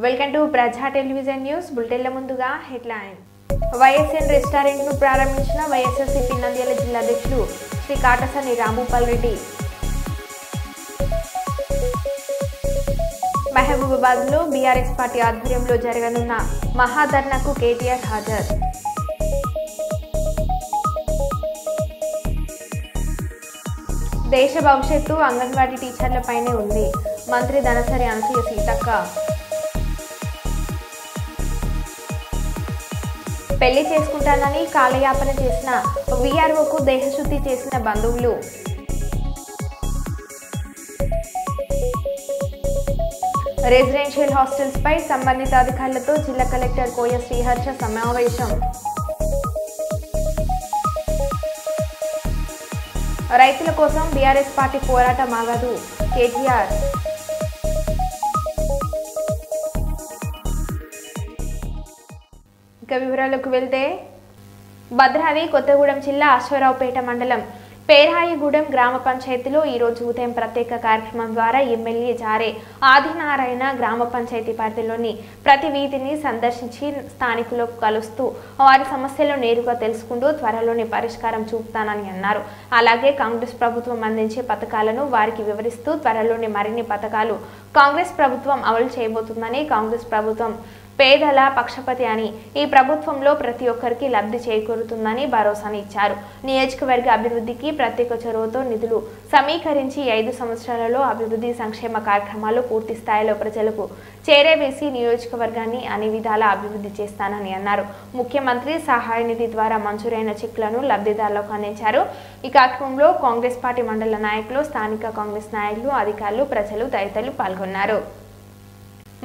Welcome to ప్రజా television news బులెటిన్ల ముందుగా headline. YSN restaurant ను ప్రారంభించిన వైఎస్ఆర్సీపీ నంద్యాల జిల్లా అధ్యక్షుడు శ్రీ కాటసాని రాంభూపాల్ రెడ్డి. మహబూబాబాద్ లో బీఆర్ఎస్ పార్టీ ఆధ్వర్యంలో జరగనున్న మహాధర్నాకు కేటీఆర్ హాజరు. దేశ భవిష్యత్తు అంగన్వాడీ టీచర్లపైనే ఉంది. మంత్రి ధనసరి అనసూయ సీతక్క. పెళ్లి చేసుకుంటానని కాలయాపన చేసిన వీఆర్ఓకు దేహశుద్ధి చేసిన బంధువులు. రెసిడెన్షియల్ హాస్టల్స్ పై సంబంధిత అధికారులతో జిల్లా కలెక్టర్ కోయ శ్రీహర్ష సమావేశం. రైతుల కోసం బీఆర్ఎస్ పార్టీ పోరాటం ఆగదు కేటీఆర్. ఇక వివరాలకు వెళ్తే భద్రాద్రి కొత్తగూడెం జిల్లా అశ్వారావుపేట మండలం పేరాయిగూడెం గ్రామ పంచాయతీలో ఈరోజు ఉదయం ప్రత్యేక కార్యక్రమం ద్వారా ఎమ్మెల్యే జారే ఆదినారాయణ గ్రామ పంచాయతీ పరిధిలోని ప్రతి వీధిని సందర్శించి స్థానికులకు కలుస్తూ వారి సమస్యలు నేరుగా తెలుసుకుంటూ త్వరలోనే పరిష్కారం చూపుతానని అన్నారు. అలాగే కాంగ్రెస్ ప్రభుత్వం అందించే పథకాలను వారికి వివరిస్తూ త్వరలోనే మరిన్ని పథకాలు కాంగ్రెస్ ప్రభుత్వం అమలు చేయబోతుందని, కాంగ్రెస్ ప్రభుత్వం పేదల పక్షపతి అని, ఈ ప్రభుత్వంలో ప్రతి ఒక్కరికి లబ్ధి చేకూరుతుందని భరోసాని ఇచ్చారు. నియోజకవర్గ అభివృద్ధికి ప్రత్యేక చొరవతో నిధులు సమీకరించి 5 సంవత్సరాలలో అభివృద్ధి సంక్షేమ కార్యక్రమాలు పూర్తి స్థాయిలో ప్రజలకు చేరవేసి నియోజకవర్గాన్ని అన్ని విధాలా అభివృద్ధి చేస్తానని అన్నారు. ముఖ్యమంత్రి సహాయ నిధి ద్వారా మంజూరైన చెక్లను లబ్ధిదారులకు అందించారు. ఈ కార్యక్రమంలో కాంగ్రెస్ పార్టీ మండల నాయకులు, స్థానిక కాంగ్రెస్ నాయకులు, అధికారులు, ప్రజలు తదితరులు పాల్గొన్నారు.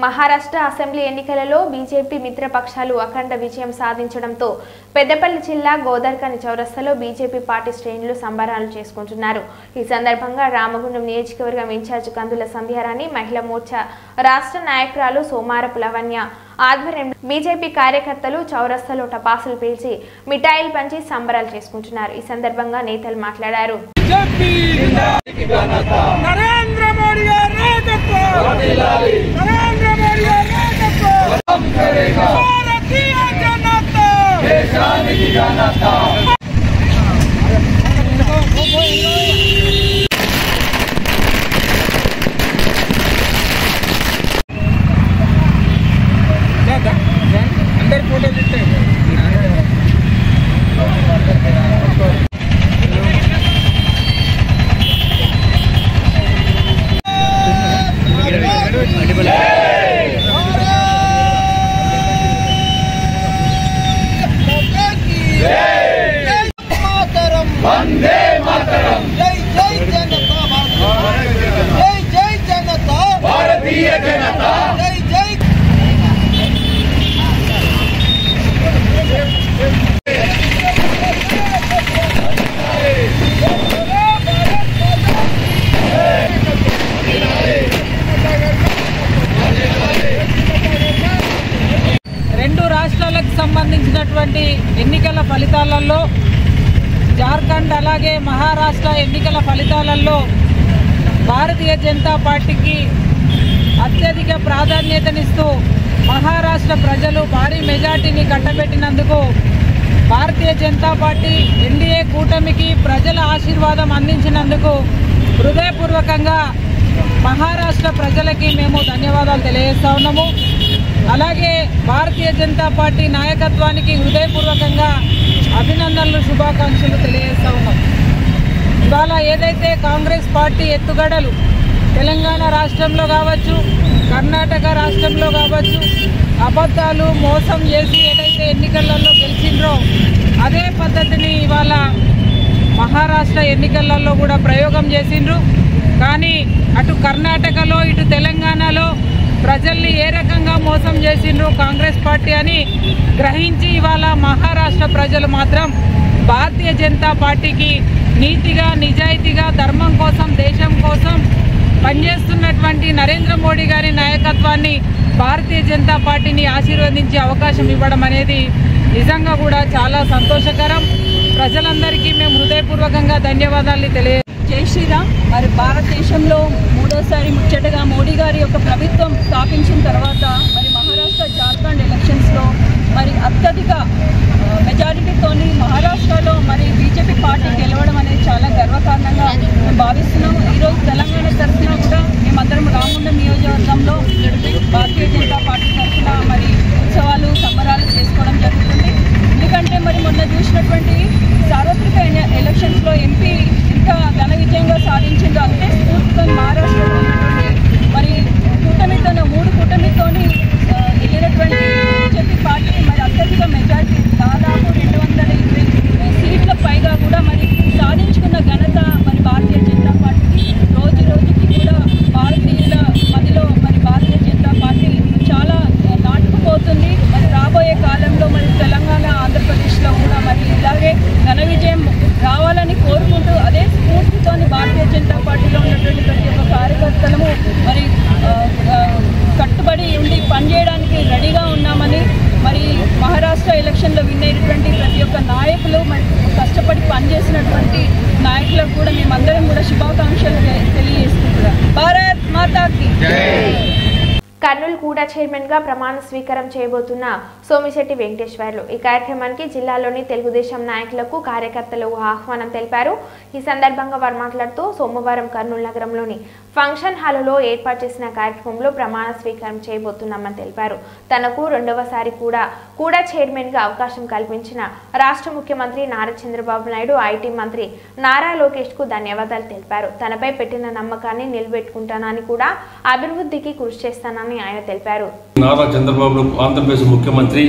మహారాష్ట్ర అసెంబ్లీ ఎన్నికలలో బీజేపీ మిత్రపక్షాలు అఖండ విజయం సాధించడంతో పెద్దపల్లి జిల్లా గోదర్కని చౌరస్తాలో బీజేపీ పార్టీ శ్రేణులు సంబరాలు చేసుకుంటున్నారు. ఈ సందర్భంగా రామగుండం నియోజకవర్గం ఇన్ఛార్జ్ కందుల సంధ్యారాణి, మహిళా మోర్చా రాష్ట్ర నాయకురాలు సోమారపు లవణ్య ఆధ్వర్యంలో బీజేపీ కార్యకర్తలు చౌరస్తాలో టపాసులు పేల్చి మిఠాయిలు పంచి సంబరాలు చేసుకుంటున్నారు. ఈ సందర్భంగా నేతలు మాట్లాడారు. अंदर फोटो लेते हैं. वंदे मातरम. जय जय जनता जय जय जनता भारतीय जनता जय जय. రెండు రాష్ట్రాలకు సంబంధించినటువంటి ఎన్నికల ఫలితాలలో జార్ఖండ్ అలాగే మహారాష్ట్ర ఎన్నికల ఫలితాలలో భారతీయ జనతా పార్టీకి అత్యధిక ప్రాధాన్యతనిస్తూ మహారాష్ట్ర ప్రజలు భారీ మెజార్టీని కట్టబెట్టినందుకు భారతీయ జనతా పార్టీ ఎన్డీఏ కూటమికి ప్రజల ఆశీర్వాదం అందించినందుకు హృదయపూర్వకంగా మహారాష్ట్ర ప్రజలకి మేము ధన్యవాదాలు తెలియజేస్తా ఉన్నాము. అలాగే భారతీయ జనతా పార్టీ నాయకత్వానికి హృదయపూర్వకంగా అభినందనలు, శుభాకాంక్షలు తెలియజేస్తా ఉన్నాం. ఇవాళ ఏదైతే కాంగ్రెస్ పార్టీ ఎత్తుగడలు తెలంగాణ రాష్ట్రంలో కావచ్చు, కర్ణాటక రాష్ట్రంలో కావచ్చు, అబద్ధాలు మోసం చేసి ఏదైతే ఎన్నికలలో గెలిచిండ్రో అదే పద్ధతిని ఇవాళ మహారాష్ట్ర ఎన్నికలలో కూడా ప్రయోగం చేసిండ్రు. కానీ అటు కర్ణాటకలో ఇటు తెలంగాణలో ప్రజల్ని ఏ రకంగా మోసం చేసిండ్రు కాంగ్రెస్ పార్టీ అని గ్రహించి ఇవాళ మహారాష్ట్ర ప్రజలు మాత్రం భారతీయ జనతా పార్టీకి నీతిగా, నిజాయితీగా, ధర్మం కోసం, దేశం కోసం పనిచేస్తున్నటువంటి నరేంద్ర మోడీ గారి నాయకత్వాన్ని, భారతీయ జనతా పార్టీని ఆశీర్వదించే అవకాశం ఇవ్వడం అనేది నిజంగా కూడా చాలా సంతోషకరం. ప్రజలందరికీ మేము హృదయపూర్వకంగా ధన్యవాదాలు తెలియ. జై శ్రీరామ్. మరి భారతదేశంలో మూడోసారి ముచ్చటగా మోడీ గారి యొక్క ప్రభుత్వం స్థాపించిన తర్వాత మరి పనిచేయడానికి రెడీగా ఉన్నామని, మరి మహారాష్ట్ర ఎలక్షన్లో విన్ అయినటువంటి ప్రతి ఒక్క నాయకులు, మరి కష్టపడి పనిచేసినటువంటి నాయకులకు కూడా మేమందరం కూడా శుభాకాంక్షలు తెలియజేసుకుంటున్నాం. భారత్ మాతాకి కర్నూలు కూడా చైర్మన్ గా ప్రమాణ స్వీకారం చేయబోతున్న సోమిశెట్టి వెంకటేశ్వర్లు ఈ కార్యక్రమానికి జిల్లాలోని తెలుగుదేశం నాయకులకు కార్యకర్తలు ఆహ్వానం తెలిపారు. ఈ సందర్భంగా వారు మాట్లాడుతూ సోమవారం కర్నూలు నగరంలోని ఫంక్షన్ హాలులో ఏర్పాటు చేసిన కార్యక్రమంలో ప్రమాణ స్వీకారం చేయబోతున్నామని తెలిపారు. తనకు రెండవసారి కూడా చైర్మన్ గా అవకాశం కల్పించిన రాష్ట్ర ముఖ్యమంత్రి నారా చంద్రబాబు నాయుడు, ఐటీ మంత్రి నారా లోకేష్ కు ధన్యవాదాలు తెలిపారు. తనపై పెట్టిన నమ్మకాన్ని నిలబెట్టుకుంటానని కూడా అభివృద్ధికి కృషి చేస్తానని ఆయన తెలిపారు. నారా చంద్రబాబు ఆంధ్రప్రదేశ్ ముఖ్యమంత్రి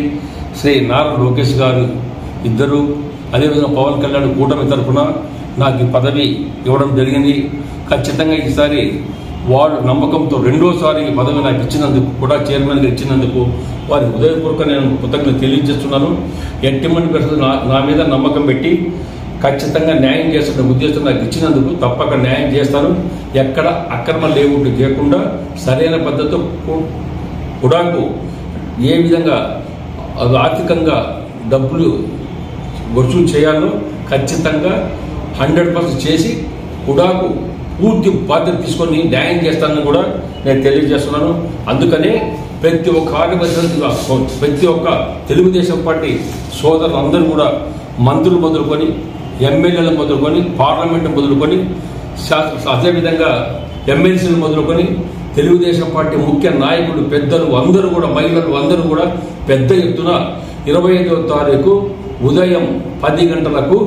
శ్రీ నారా లోకేష్ గారు ఇద్దరు, అదేవిధంగా పవన్ కళ్యాణ్ కూటమి తరఫున నాకు ఈ పదవి ఇవ్వడం జరిగింది. ఖచ్చితంగా ఈసారి వాళ్ళు నమ్మకంతో రెండోసారి ఈ పదవి నాకు ఇచ్చినందుకు కూడా, చైర్మన్గా ఇచ్చినందుకు వారి హృదయపూర్వక నేను కృతజ్ఞత తెలియజేస్తున్నాను. ఎట్టిమని పరిస్థితులు నా మీద నమ్మకం పెట్టి ఖచ్చితంగా న్యాయం చేస్తున్న ఉద్దేశం నాకు ఇచ్చినందుకు తప్పక న్యాయం చేస్తాను. ఎక్కడ అక్రమ లేఅవుట్ చేయకుండా సరైన పద్ధతితో కుడాకు ఏ విధంగా ఆర్థికంగా డబ్బులు వసూలు చేయాలో ఖచ్చితంగా 100% చేసి కుడాకు పూర్తి బాధ్యత తీసుకొని న్యాయం చేస్తానని కూడా నేను తెలియజేస్తున్నాను. అందుకనే ప్రతి ఒక్క ప్రతి ఒక్క తెలుగుదేశం పార్టీ సోదరులందరూ కూడా మంత్రులు మొదలుకొని, ఎమ్మెల్యేలు మొదలుకొని, పార్లమెంటు మొదలుకొని, అదేవిధంగా ఎమ్మెల్సీలు మొదలుకొని తెలుగుదేశం పార్టీ ముఖ్య నాయకులు, పెద్దలు అందరూ కూడా, మహిళలు అందరూ కూడా పెద్ద ఎత్తున 25వ తారీఖు ఉదయం 10 గంటలకు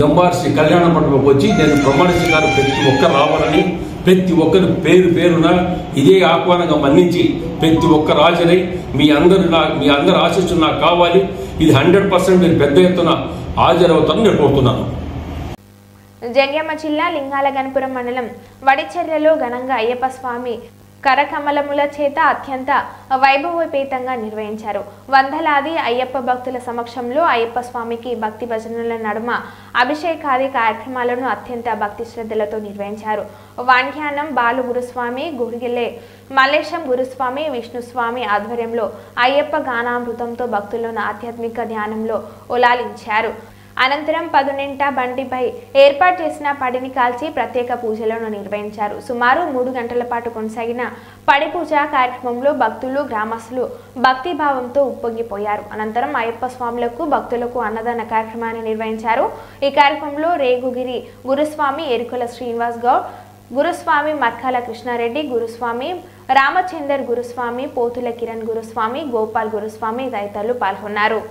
ఎంఆర్సీ కళ్యాణ మండపంకి వచ్చి నేను ప్రమాణ స్వీకారం ప్రతి ఒక్కరు రావాలని, ప్రతి ఒక్కరు పేరు పేరున ఇదే ఆహ్వానంగా మన్నించి ప్రతి ఒక్కరు హాజరై మీ అందరు ఆశిస్తున్న నాకు కావాలి. ఇది 100% నేను పెద్ద ఎత్తున హాజరవుతానని నేను కోరుతున్నాను. జంగ్యామ జిల్లా లింగాలగనపురం మండలం వడిచెర్లలో ఘనంగా అయ్యప్ప స్వామి కరకమలముల చేత అత్యంత వైభవోపేతంగా నిర్వహించారు. వందలాది అయ్యప్ప భక్తుల సమక్షంలో అయ్యప్ప స్వామికి భక్తి భజనల నడుమ అభిషేకాది కార్యక్రమాలను అత్యంత భక్తి శ్రద్ధలతో నిర్వహించారు. వాణ్యానం బాలు గురుస్వామి, గుడిగిల్లే మల్లేశం గురుస్వామి, విష్ణుస్వామి ఆధ్వర్యంలో అయ్యప్ప గానామృతంతో భక్తులను ఆధ్యాత్మిక ధ్యానంలో ఉలాలించారు. అనంతరం 10 బండిపై ఏర్పాటు చేసిన పడిని కాల్చి ప్రత్యేక పూజలను నిర్వహించారు. సుమారు 3 గంటల పాటు కొనసాగిన పడి పూజ కార్యక్రమంలో భక్తులు, గ్రామస్తులు భక్తి భావంతో ఉప్పొంగిపోయారు. అనంతరం అయ్యప్ప స్వాములకు, భక్తులకు అన్నదాన కార్యక్రమాన్ని నిర్వహించారు. ఈ కార్యక్రమంలో రేగుగిరి గురుస్వామి, ఎరుకల శ్రీనివాస్ గౌడ్ గురుస్వామి, మర్కాల కృష్ణారెడ్డి గురుస్వామి, రామచందర్ గురుస్వామి, పోతుల కిరణ్ గురుస్వామి, గోపాల్ గురుస్వామి తదితరులు పాల్గొన్నారు.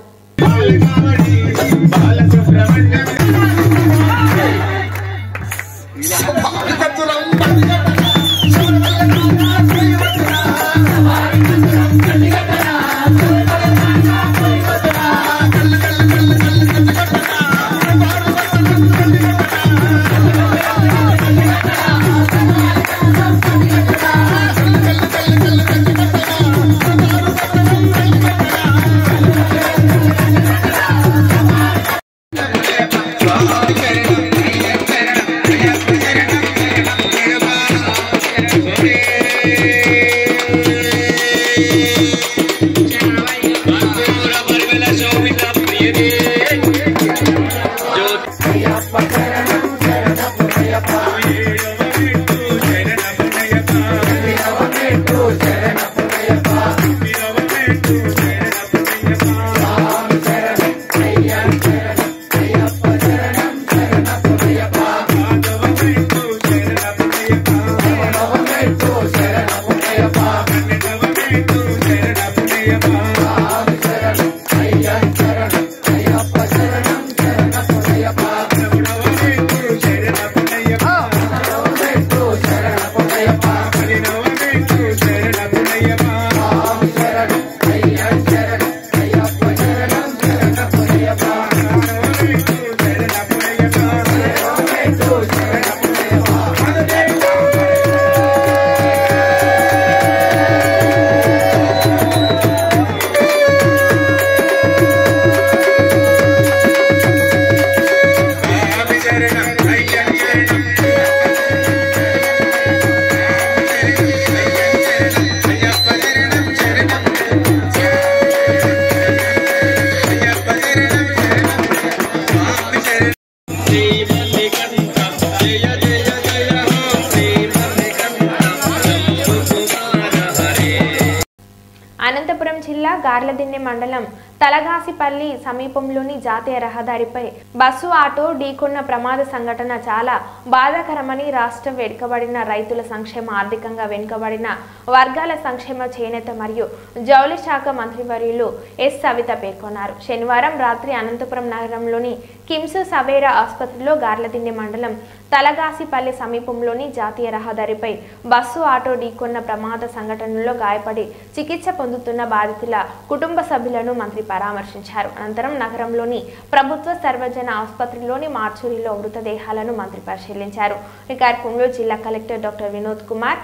అనంతపురం జిల్లా గార్లదిన్నె మండలం తలగాసిపల్లి సమీపంలోని జాతీయ రహదారిపై బస్సు ఆటో ఢీకొన్న ప్రమాద సంఘటన చాలా బాధాకరమని రాష్ట్ర వెనుకబడిన రైతుల సంక్షేమ ఆర్థికంగా వెనుకబడిన వర్గాల సంక్షేమ చేనేత మరియు జౌళి శాఖ మంత్రివర్యులు ఎస్ సవిత పేర్కొన్నారు. శనివారం రాత్రి అనంతపురం నగరంలోని కిమ్స్ సవేరా ఆసుపత్రిలో గార్లదిన్నె మండలం తలగాసిపల్లి సమీపంలోని జాతీయ రహదారిపై బస్సు ఆటో ఢీకొన్న ప్రమాద సంఘటనలో గాయపడి చికిత్స పొందుతున్న బాధితుల కుటుంబ సభ్యులను మంత్రి పరామర్శించారు. అనంతరం నగరంలోని ప్రభుత్వ సర్వజన ఆసుపత్రిలోని మార్చురీలో మృతదేహాలను మంత్రి పరిశీలించారు. ఈ కార్యక్రమంలో జిల్లా collector doctor Vinod Kumar,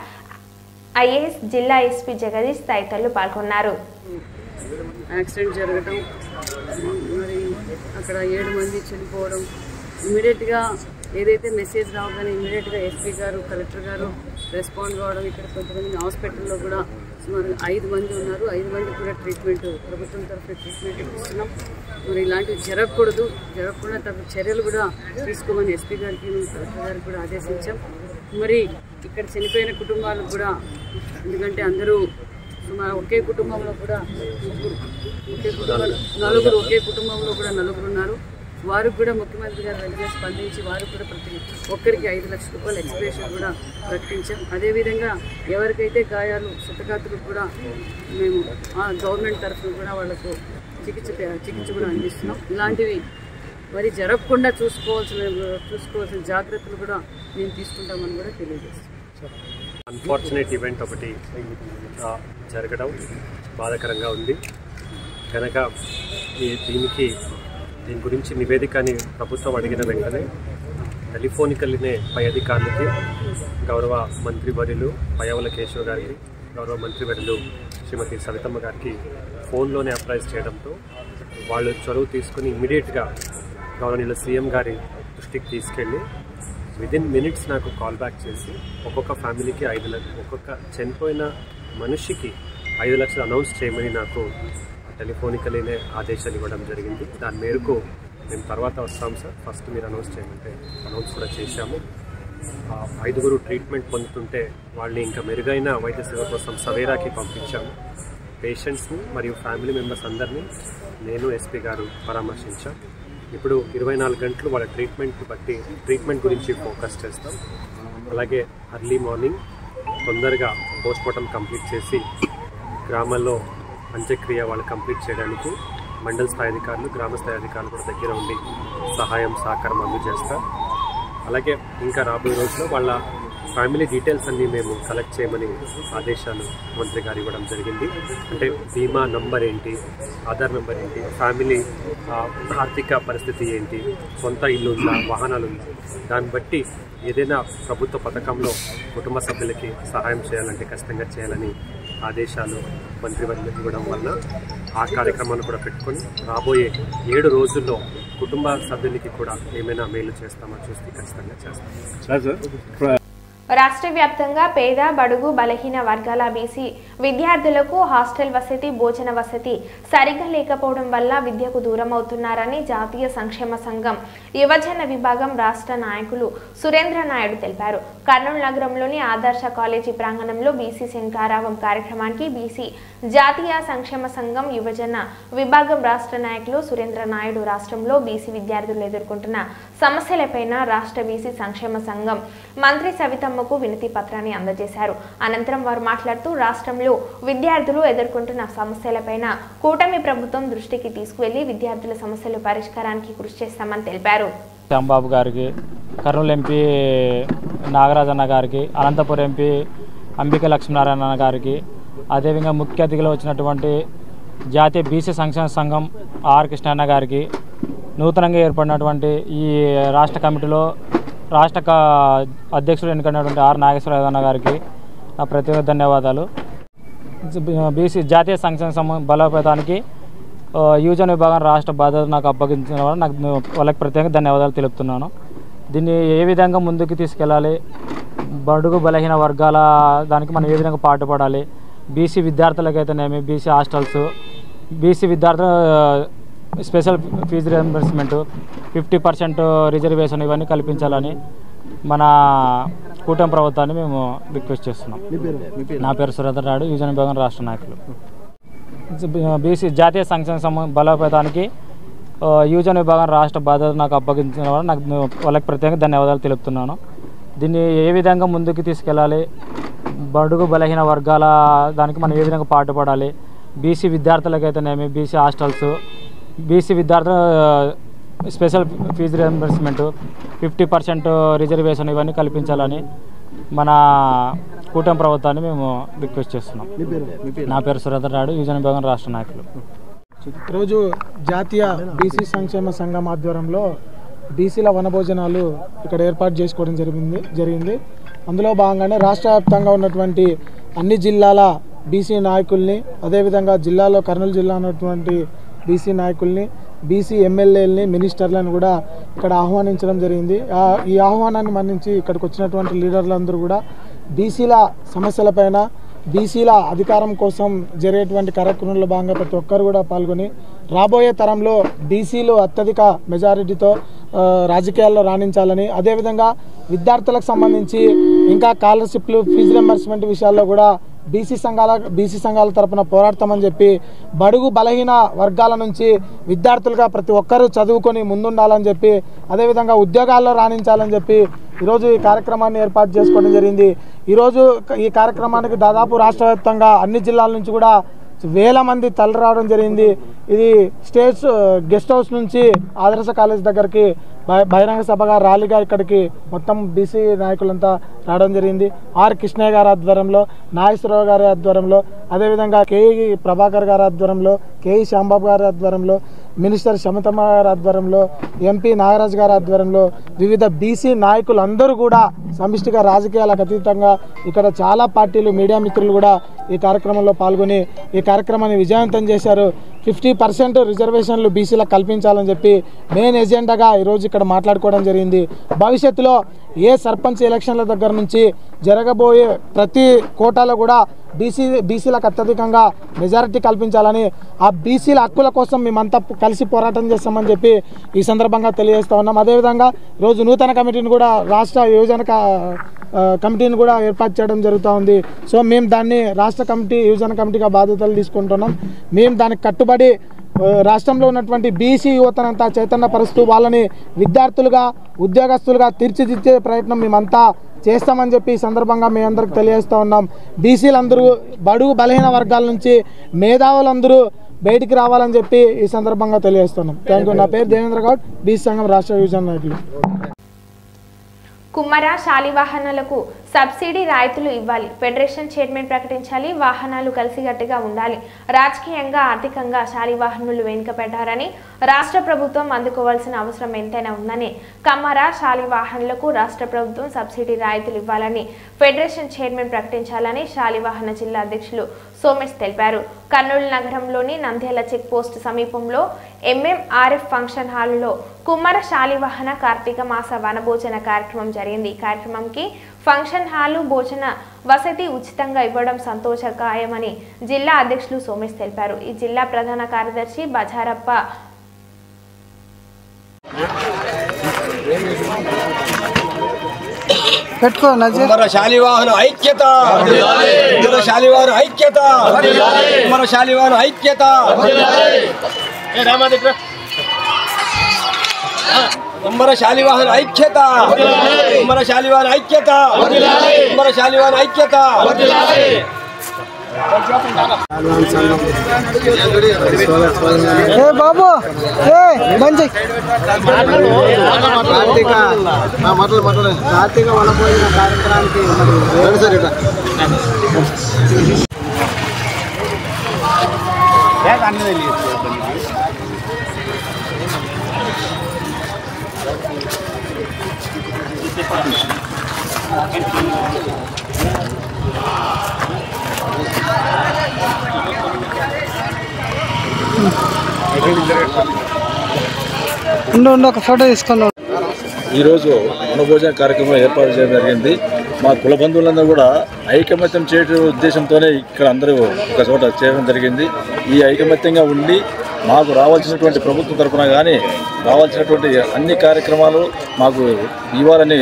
IAS జిల్లా ఎస్పీ జగదీష్ తదితరులు పాల్గొన్నారు. యాక్సిడెంట్ జరగడం, మరి అక్కడ 7 మంది చనిపోవడం, ఇమీడియట్గా ఏదైతే మెసేజ్ రావగానే ఇమీడియట్గా ఎస్పీ గారు, కలెక్టర్ గారు రెస్పాండ్ కావడం. ఇక్కడ కొంతమంది హాస్పిటల్లో కూడా సుమారు 5 మంది ఉన్నారు. 5 మంది కూడా ట్రీట్మెంట్ ప్రభుత్వం తరఫున ట్రీట్మెంట్ ఇస్తున్నాం. మరి ఇలాంటివి జరగకుండా తగు చర్యలు కూడా తీసుకోమని ఎస్పీ గారికి, కలెక్టర్ గారికి కూడా ఆదేశించాం. మరి ఇక్కడ చనిపోయిన కుటుంబాలకు కూడా, ఎందుకంటే అందరూ సుమారు ఒకే కుటుంబంలో కూడా ఒకే కుటుంబంలో కూడా నలుగురు ఉన్నారు. వారికి కూడా ముఖ్యమంత్రి గారు వెంటనే స్పందించి వారికి కూడా ప్రతి ఒక్కరికి 5 లక్షల రూపాయల ఎక్స్ప్రెషన్ కూడా ప్రకటించాం. అదేవిధంగా ఎవరికైతే గాయాలు క్షతగాతులకు కూడా మేము గవర్నమెంట్ తరఫున కూడా వాళ్ళకు చికిత్స కూడా అందిస్తున్నాం. ఇలాంటివి మరి జరగకుండా చూసుకోవాల్సిన జాగ్రత్తలు కూడా మేము తీసుకుంటామని కూడా తెలియజేస్తాం. అన్ఫార్చునేట్ ఈవెంట్ ఒకటి జరగడం బాధాకరంగా ఉంది కనుక దీని గురించి నివేదికని ప్రభుత్వం అడిగిన వెంటనే టెలిఫోనికల్నే పై అధికారులకి, గౌరవ మంత్రివర్యులు పయ్యావుల కేశవ్ గారికి, గౌరవ మంత్రివర్యులు శ్రీమతి సవితమ్మ గారికి ఫోన్లోనే అప్రైజ్ చేయడంతో వాళ్ళు చొరవ తీసుకుని ఇమ్మీడియట్గా గవర్నర్ సీఎం గారి దృష్టికి తీసుకెళ్ళి విదిన్ మినిట్స్ నాకు కాల్ బ్యాక్ చేసి ఒక్కొక్క ఫ్యామిలీకి 5 లక్షలు, ఒక్కొక్క చనిపోయిన మనిషికి 5 లక్షలు అనౌన్స్ చేయమని నాకు టెలిఫోనికలీనే ఆదేశాలు ఇవ్వడం జరిగింది. దాని మేరకు మేము తర్వాత వస్తాం సార్, ఫస్ట్ మీరు అనౌన్స్ చేయమంటే అనౌన్స్ కూడా చేశాము. 5గురు ట్రీట్మెంట్ పొందుతుంటే వాళ్ళని ఇంకా మెరుగైన వైద్య సేవ కోసం సవేరాకి పంపించాము. పేషెంట్స్ని మరియు ఫ్యామిలీ మెంబర్స్ అందరినీ నేను ఎస్పీ గారు పరామర్శించాం. ఇప్పుడు 24 గంటలు వాళ్ళ ట్రీట్మెంట్ గురించి ఫోకస్ చేస్తాం. అలాగే అర్లీ మార్నింగ్ తొందరగా పోస్ట్మార్టం కంప్లీట్ చేసి గ్రామాల్లో అంత్యక్రియ వాళ్ళు కంప్లీట్ చేయడానికి మండల స్థాయి అధికారులు, గ్రామ స్థాయి అధికారులు కూడా దగ్గర ఉండి సహాయం సహకారం అందజేస్తారు. అలాగే ఇంకా రాబోయే రోజుల్లో వాళ్ళ ఫ్యామిలీ డీటెయిల్స్ అన్నీ మేము కలెక్ట్ చేయమని ఆదేశాలు మంత్రి గారు ఇవ్వడం జరిగింది. అంటే బీమా నంబర్ ఏంటి, ఆధార్ నెంబర్ ఏంటి, ఫ్యామిలీ ఆర్థిక పరిస్థితి ఏంటి, సొంత ఇల్లు ఉందా, వాహనాలు ఉందా, దాన్ని బట్టి ఏదైనా ప్రభుత్వ పథకంలో కుటుంబ సభ్యులకి సహాయం చేయాలంటే ఖచ్చితంగా చేయాలని ఆదేశాలు మంత్రివర్యులు ఇవ్వడం వల్ల ఆ కార్యక్రమాన్ని కూడా పెట్టుకొని రాబోయే 7 రోజుల్లో కుటుంబ సభ్యులకి కూడా ఏమైనా మేలు చేస్తామో చూస్తే ఖచ్చితంగా చేస్తాం. రాష్ట్ర వ్యాప్తంగా పేద, బడుగు, బలహీన వర్గాల బీసీ విద్యార్థులకు హాస్టల్ వసతి, భోజన వసతి సరిగ్గా లేకపోవడం వల్ల విద్యకు దూరం అవుతున్నారని జాతీయ సంక్షేమ సంఘం యువజన విభాగం రాష్ట్ర నాయకులు సురేంద్ర నాయుడు తెలిపారు. కర్నూలు నగరంలోని ఆదర్శ కాలేజీ ప్రాంగణంలో బీసీ శంఖారావం కార్యక్రమానికి బీసీ జాతీయ సంక్షేమ సంఘం యువజన విభాగం రాష్ట్ర నాయకులు సురేంద్ర నాయుడు రాష్ట్రంలో బీసీ విద్యార్థులు ఎదుర్కొంటున్న సమస్యలపైన రాష్ట్ర బీసీ సంక్షేమ సంఘం మంత్రి సవితమ్మకు వినతి పత్రాన్ని అందజేశారు. అనంతరం వారు మాట్లాడుతూ రాష్ట్రంలో విద్యార్థులు ఎదుర్కొంటున్న సమస్యలపైన కూటమి ప్రభుత్వం దృష్టికి తీసుకువెళ్లి విద్యార్థుల సమస్యల పరిష్కారానికి కృషి చేస్తామని తెలిపారు. శ్యాంబాబు గారికి, కర్నూలు ఎంపీ నాగరాజన్న గారికి, అనంతపురం ఎంపీ అంబిక లక్ష్మీనారాయణ గారికి, అదేవిధంగా ముఖ్య అతిథిలో వచ్చినటువంటి జాతీయ బీసీ సంక్షేమ సంఘం ఆర్ కృష్ణన్న గారికి, నూతనంగా ఏర్పడినటువంటి ఈ రాష్ట్ర కమిటీలో రాష్ట్ర అధ్యక్షుడు ఎన్నికైనటువంటి ఆర్ నాగేశ్వరరావు గారికి నా ప్రత్యేక ధన్యవాదాలు. బీసీ జాతీయ సంక్షేమ సంఘం బలోపేతానికి యువజన విభాగం రాష్ట్ర బాధ్యత నాకు అప్పగించిన వాళ్ళకి ప్రత్యేక ధన్యవాదాలు తెలుపుతున్నాను. దీన్ని ఏ విధంగా ముందుకు తీసుకెళ్ళాలి, బడుగు బలహీన వర్గాల దానికి మనం ఏ విధంగా పాటుపడాలి, బీసీ విద్యార్థులకైతేనేమి బీసీ హాస్టల్స్, బీసీ విద్యార్థుల స్పెషల్ ఫీజు రియంబర్స్మెంట్, 50% రిజర్వేషన్ ఇవన్నీ కల్పించాలని మన కూటమి ప్రభుత్వాన్ని మేము రిక్వెస్ట్ చేస్తున్నాం. నా పేరు సురేంద్ర నాయుడు, యువజన విభాగం రాష్ట్ర నాయకులు. బీసీ జాతీయ సంక్షేమ బలోపేతానికి యువజన విభాగం రాష్ట్ర బాధ్యత నాకు అప్పగించిన వల్ల వాళ్ళకి ప్రత్యేకంగా ధన్యవాదాలు తెలుపుతున్నాను. దీన్ని ఏ విధంగా ముందుకు తీసుకెళ్ళాలి, బడుగు బలహీన వర్గాల దానికి మనం ఏ విధంగా పాటుపడాలి, బీసీ విద్యార్థులకైతేనేమి బీసీ హాస్టల్స్, బీసీ విద్యార్థుల స్పెషల్ ఫీజు రియంబర్స్మెంట్, 50% రిజర్వేషన్ ఇవన్నీ కల్పించాలని మన కూటమి ప్రభుత్వాన్ని మేము రిక్వెస్ట్ చేస్తున్నాం. నా పేరు సురేంద్ర నాయుడు, యువజన విభాగం రాష్ట్ర నాయకులు. ఈరోజు జాతీయ బీసీ సంక్షేమ సంఘం ఆధ్వర్యంలో బీసీల వనభోజనాలు ఇక్కడ ఏర్పాటు చేసుకోవడం జరిగింది. అందులో భాగంగానే రాష్ట్ర వ్యాప్తంగా ఉన్నటువంటి అన్ని జిల్లాల బీసీ నాయకుల్ని, అదేవిధంగా జిల్లాలో కర్నూలు జిల్లా ఉన్నటువంటి బీసీ నాయకుల్ని, బీసీ ఎమ్మెల్యేలని, మినిస్టర్లను కూడా ఇక్కడ ఆహ్వానించడం జరిగింది. ఈ ఆహ్వానాన్ని మన్నించి ఇక్కడికి వచ్చినటువంటి లీడర్లందరూ కూడా బీసీల సమస్యలపైన, బీసీల అధికారం కోసం జరిగేటువంటి కార్యక్రమంలో భాగంగా ప్రతి ఒక్కరు కూడా పాల్గొని రాబోయే తరంలో బీసీలు అత్యధిక మెజారిటీతో రాజకీయాల్లో రాణించాలని, అదేవిధంగా విద్యార్థులకు సంబంధించి ఇంకా స్కాలర్షిప్లు, ఫీజు రింబర్స్మెంట్ విషయాల్లో కూడా బీసీ సంఘాల తరపున పోరాడతామని చెప్పి, బడుగు బలహీన వర్గాల నుంచి విద్యార్థులుగా ప్రతి ఒక్కరూ చదువుకొని ముందుండాలని చెప్పి, అదేవిధంగా ఉద్యోగాల్లో రాణించాలని చెప్పి ఈరోజు ఈ కార్యక్రమాన్ని ఏర్పాటు చేసుకోవడం జరిగింది. ఈరోజు ఈ కార్యక్రమానికి దాదాపు రాష్ట్ర వ్యాప్తంగా అన్ని జిల్లాల నుంచి కూడా వేల మంది తరలి రావడం జరిగింది. ఇది స్టేట్స్ గెస్ట్ హౌస్ నుంచి ఆదర్శ కాలేజ్ దగ్గరికి బహిరంగ సభగా ర్యాలీగా ఇక్కడికి మొత్తం బీసీ నాయకులంతా రావడం జరిగింది. ఆర్ కృష్ణయ్య గారి ఆధ్వర్యంలో, నాగేశ్వరరావు గారి ఆధ్వర్యంలో, అదేవిధంగా కేఈ ప్రభాకర్ గారి ఆధ్వర్యంలో, కేఈ శ్యాంబాబు గారి ఆధ్వర్యంలో, మినిస్టర్ శమతమ్మ గారి ఆధ్వర్యంలో, ఎంపీ నాగరాజు గారి ఆధ్వర్యంలో వివిధ బీసీ నాయకులు అందరూ కూడా సమిష్టిగా రాజకీయాలకు అతీతంగా ఇక్కడ చాలా పార్టీలు, మీడియా మిత్రులు కూడా ఈ కార్యక్రమంలో పాల్గొని ఈ కార్యక్రమాన్ని విజయవంతం చేశారు. 50% రిజర్వేషన్లు బీసీలకు కల్పించాలని చెప్పి మెయిన్ ఎజెండాగా ఈరోజు ఇక్కడ మాట్లాడుకోవడం జరిగింది. భవిష్యత్తులో ఏ సర్పంచ్ ఎలక్షన్ల దగ్గర నుంచి జరగబోయే ప్రతి కోటాలో కూడా బీసీలకు అత్యధికంగా మెజారిటీ కల్పించాలని, ఆ బీసీల హక్కుల కోసం మేమంతా కలిసి పోరాటం చేస్తామని చెప్పి ఈ సందర్భంగా తెలియజేస్తూ ఉన్నాం. అదేవిధంగా ఈరోజు నూతన కమిటీని కూడా, రాష్ట్ర యువజన కమిటీని కూడా ఏర్పాటు చేయడం జరుగుతూ ఉంది. సో మేము దాన్ని రాష్ట్ర కమిటీ, యువజన కమిటీగా బాధ్యతలు తీసుకుంటున్నాం. మేము దానికి కట్టుబడి రాష్ట్రంలో ఉన్నటువంటి బీసీ యువతనంతా చైతన్యపరుస్తూ వాళ్ళని విద్యార్థులుగా, ఉద్యోగస్తులుగా తీర్చిదిద్దే ప్రయత్నం మేమంతా చేస్తామని చెప్పి ఈ సందర్భంగా మీ అందరికి తెలియజేస్తూ ఉన్నాం. బీసీలందరూ, బడుగు బలహీన వర్గాల నుంచి మేధావులందరూ బయటికి రావాలని చెప్పి ఈ సందర్భంగా తెలియజేస్తున్నాం. Thank you. నా పేరు దేవేంద్ర గౌడ్, బీసీ సంఘం రాష్ట్ర యువజన నాయకులు. కుమ్మర శాలివాహనాలకు సబ్సిడీ రాయితీలు ఇవ్వాలి, ఫెడరేషన్ చైర్మన్ ప్రకటించాలి, వాహనాలు కలిసికట్టుగా ఉండాలి, రాజకీయంగా ఆర్థికంగా శాలివాహనులు వెనుకబడ్డారని రాష్ట్ర ప్రభుత్వం అందుకోవాల్సిన అవసరం ఎంతైనా ఉందని, కమ్మర శాలివాహనులకు రాష్ట్ర ప్రభుత్వం సబ్సిడీ రాయితీలు ఇవ్వాలని ఫెడరేషన్ చైర్మన్ ప్రకటించాలని శాలివాహన జిల్లా అధ్యక్షులు సోమేష్ తెలిపారు. కర్నూలు నగరంలోని నంద్యాల చెక్ పోస్ట్ సమీపంలో MMRF ఫంక్షన్ హాల్లో కుమ్మర శాలివాహన కార్తీక మాస వనభోజన కార్యక్రమం జరిగింది. ఈ కార్యక్రమంకి ఫంక్షన్ హాలు, భోజన వసతి ఉచితంగా ఇవ్వడం సంతోషకాయమని జిల్లా అధ్యక్షులు సోమేష్ తెలిపారు. ఈ జిల్లా ప్రధాన కార్యదర్శి బజారప్ప కుమ్మర శాలివాహన ఐక్యత, కుమ్మర శాలివాహన ఐక్యత, కుమ్మర శాలివాహన ఐక్యత. కుమ్మర శాలివాహన ఐక్యత, కుమ్మర శాలివాహన ఐక్యత, కుమ్మర శాలివాహన ఐక్యత. బాబు మంచి కార్తీక వనభోజన కార్యక్రమానికి ఒక ఫోటో తీసుకున్నాం. ఈరోజు వనభోజన కార్యక్రమం ఏర్పాటు చేయడం జరిగింది. మా కుల బంధువులందరూ కూడా ఐకమత్యం చేయడం ఉద్దేశంతోనే ఇక్కడ అందరూ ఒక చోట చేయడం జరిగింది. ఈ ఐకమత్యంగా ఉండి మాకు రావాల్సినటువంటి ప్రభుత్వం తరఫున కానీ రావాల్సినటువంటి అన్ని కార్యక్రమాలు మాకు ఇవ్వాలని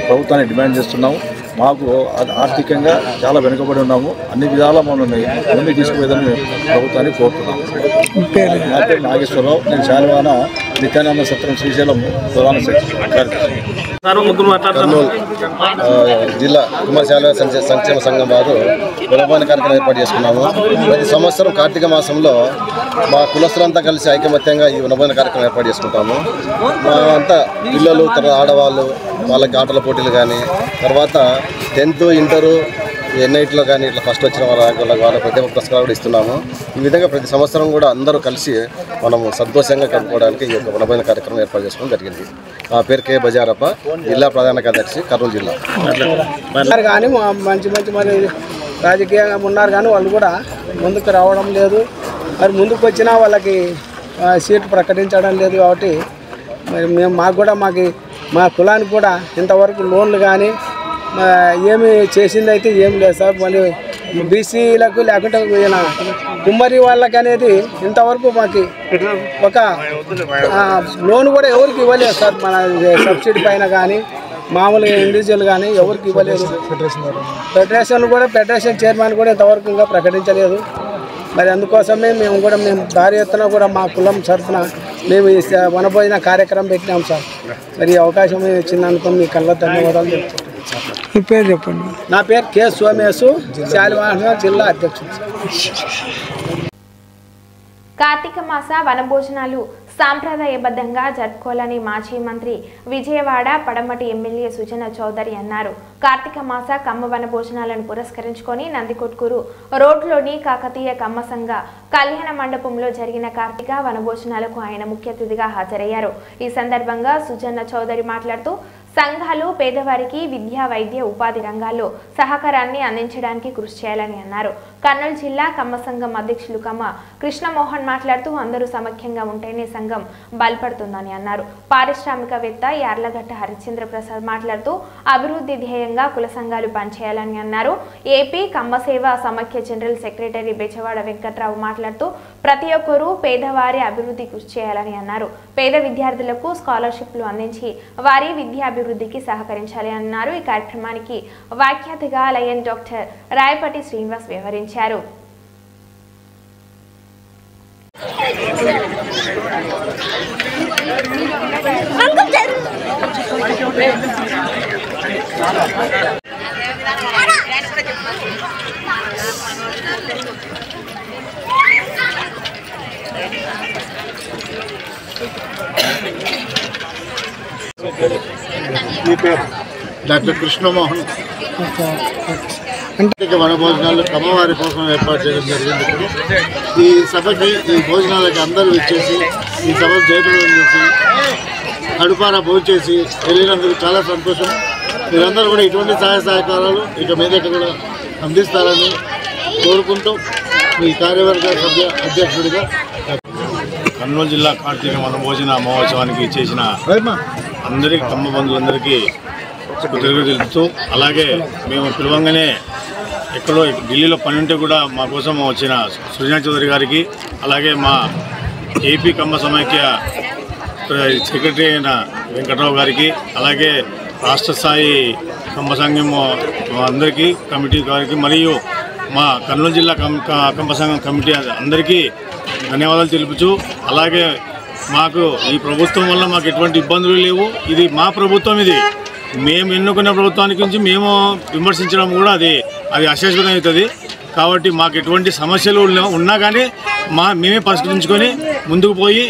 ప్రభుత్వాన్ని డిమాండ్ చేస్తున్నాము. మాకు ఆర్థికంగా చాలా వెనుకబడి ఉన్నాము. అన్ని విధాలా మమ్మల్ని ముందు తీసుకుపోయేదని ప్రభుత్వాన్ని కోరుతున్నాము. నా పేరు నాగేశ్వరరావు. నేను శాలివాహన నిత్యానంద సత్రం శ్రీశైలం ప్రధాన కార్యదర్శి. కర్నూలు జిల్లా కుమార్ శాలివాహన సంక్షేమ సంఘం వారు కులభవన కార్యక్రమం ఏర్పాటు చేసుకున్నాము. ప్రతి సంవత్సరం కార్తీక మాసంలో మా కులస్తులంతా కలిసి ఐకమత్యంగా ఈ వనభవన కార్యక్రమం ఏర్పాటు చేసుకుంటాము. మా అంతా పిల్లలు, తర్వాత ఆడవాళ్ళు, వాళ్ళకి ఆటల పోటీలు కానీ, తర్వాత 10th, ఇంటరు, ఎన్ఐటీలో కానీ ఇట్లా ఫస్ట్ వచ్చిన వాళ్ళ ప్రత్యేక పురస్కారాలు కూడా ఇస్తున్నాము. ఈ విధంగా ప్రతి సంవత్సరం కూడా అందరూ కలిసి మనము సంతోషంగా గడుపుకోవడానికి ఈ యొక్క వనభవన కార్యక్రమం ఏర్పాటు చేసుకోవడం జరిగింది. నా పేరు కే బజారప్ప, జిల్లా ప్రధాన కార్యదర్శి, కర్నూలు జిల్లా. కానీ మంచి మంచి మరి రాజకీయంగా ఉన్నారు కానీ వాళ్ళు కూడా ముందుకు రావడం లేదు. మరి ముందుకు వచ్చినా వాళ్ళకి సీటు ప్రకటించడం లేదు. కాబట్టి మరి మాకు మా కులానికి కూడా ఇంతవరకు లోన్లు కానీ ఏమి చేసింది అయితే ఏం లేదు సార్. మళ్ళీ బీసీలకు లేకుంటే కుమ్మరి వాళ్ళకి అనేది ఇంతవరకు మాకు ఒక లోన్ కూడా ఎవరికి ఇవ్వలేదు సార్. మన సబ్సిడీ పైన కానీ మామూలుగా ఇండివిజువల్ కానీ ఎవరికి ఇవ్వలేదు. ఫెడరేషన్ చైర్మన్ కూడా ఇంతవరకు ఇంకా ప్రకటించలేదు. మరి అందుకోసమే మేము భారీ ఎత్తున కూడా మా కులం తరఫున మేము ఈ వనభోజన కార్యక్రమం పెట్టినాం సార్. మరి ఈ అవకాశం ఇచ్చిందనుకుని మీ కళ్ళ ధన్యవాదాలు చెప్తున్నాను. మీ పేరు చెప్పండి. నా పేరు కె సోమేశు, శాలివాహన జిల్లా అధ్యక్షుడు. కార్తీక మాస వనభోజనాలు సాంప్రదాయబద్ధంగా జరుపుకోవాలని మాజీ మంత్రి విజయవాడ పడమటి ఎమ్మెల్యే సుజన చౌదరి అన్నారు. కార్తీక మాస కమ్మ వనభోజనాలను పురస్కరించుకొని నందికొట్కూరు రోడ్లోని కాకతీయ కమ్మ సంఘ కళ్యాణ మండపంలో జరిగిన కార్తీక వనభోజనాలకు ఆయన ముఖ్య అతిథిగా హాజరయ్యారు. ఈ సందర్భంగా సుజన చౌదరి మాట్లాడుతూ సంఘాలు పేదవారికి విద్యా, వైద్య, ఉపాధి రంగాల్లో సహకారాన్ని అందించడానికి కృషి చేయాలని అన్నారు. కర్నూలు జిల్లా కమ్మ సంఘం అధ్యక్షులు కమ్మ కృష్ణమోహన్ మాట్లాడుతూ అందరూ సమైక్యంగా ఉంటేనే సంఘం బలపడుతుందని అన్నారు. పారిశ్రామికవేత్త యార్లగడ్డ హరిచంద్ర ప్రసాద్ మాట్లాడుతూ అభివృద్ధి ధ్యేయంగా కుల సంఘాలు పనిచేయాలని అన్నారు. ఏపీ కమ్మ సేవ సమైక్య జనరల్ సెక్రటరీ బెజవాడ వెంకట్రావు మాట్లాడుతూ ప్రతి ఒక్కరూ పేదవారి అభివృద్ధి కృషి చేయాలని అన్నారు. పేద విద్యార్థులకు స్కాలర్షిప్లు అందించి వారి విద్యాభివృద్ధికి సహకరించాలి అన్నారు. ఈ కార్యక్రమానికి వ్యాఖ్యాతగా లయన్ డాక్టర్ రాయపటి శ్రీనివాస్ వ్యవహరించారు. డాక్టర్ కృష్ణమోహన్ వనభోజనాలు కమ్మవారి కోసం ఏర్పాటు చేయడం జరిగింది. ఈ సభకి, ఈ భోజనాలకి అందరూ వచ్చేసి ఈ సభ జయప్రదం చేసి కడుపారా భోంచేసి వెళ్ళినందుకు చాలా సంతోషం. మీరందరూ కూడా ఇటువంటి సహాయ సహకారాలు ఇక మీదట కూడా అందిస్తారని కోరుకుంటూ మీ కార్యవర్గ సభ్య అధ్యక్షుడిగా. కర్నూలు జిల్లా కార్తీక వనభోజన మహోత్సవానికి చేసిన అందరికీ, కమ్మ బంధువులందరికీ కృతజ్ఞతలు తెలుపుతూ, అలాగే మేము పిలవంగానే ఎక్కడో ఢిల్లీలో పని ఉంటే కూడా మా కోసం వచ్చిన సుజనా చౌదరి గారికి, అలాగే మా ఏపీ కమ్మ సమైక్య సెక్రటరీ అయిన వెంకట్రావు గారికి, అలాగే రాష్ట్ర స్థాయి కమ్మ సంఘం అందరికీ, కమిటీ గారికి, మరియు మా కర్నూలు జిల్లా కమ్మ సంఘం కమిటీ అందరికీ ధన్యవాదాలు తెలుపుచు, అలాగే మాకు ఈ ప్రభుత్వం వల్ల మాకు ఎటువంటి ఇబ్బందులు లేవు. ఇది మా ప్రభుత్వం, ఇది మేము ఎన్నుకున్న ప్రభుత్వానికి నుంచి మేము విమర్శించడం కూడా అది అశాశ్వతం అవుతుంది. కాబట్టి మాకు ఎటువంటి సమస్యలు ఉన్నా కానీ మేమే పరిష్కరించుకొని ముందుకు పోయి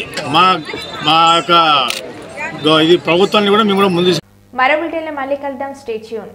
మా యొక్క ఇది ప్రభుత్వాన్ని కూడా మేము కూడా ముందు. మరో వీడియోలో మళ్ళీ కలుద్దాం. Stay tune.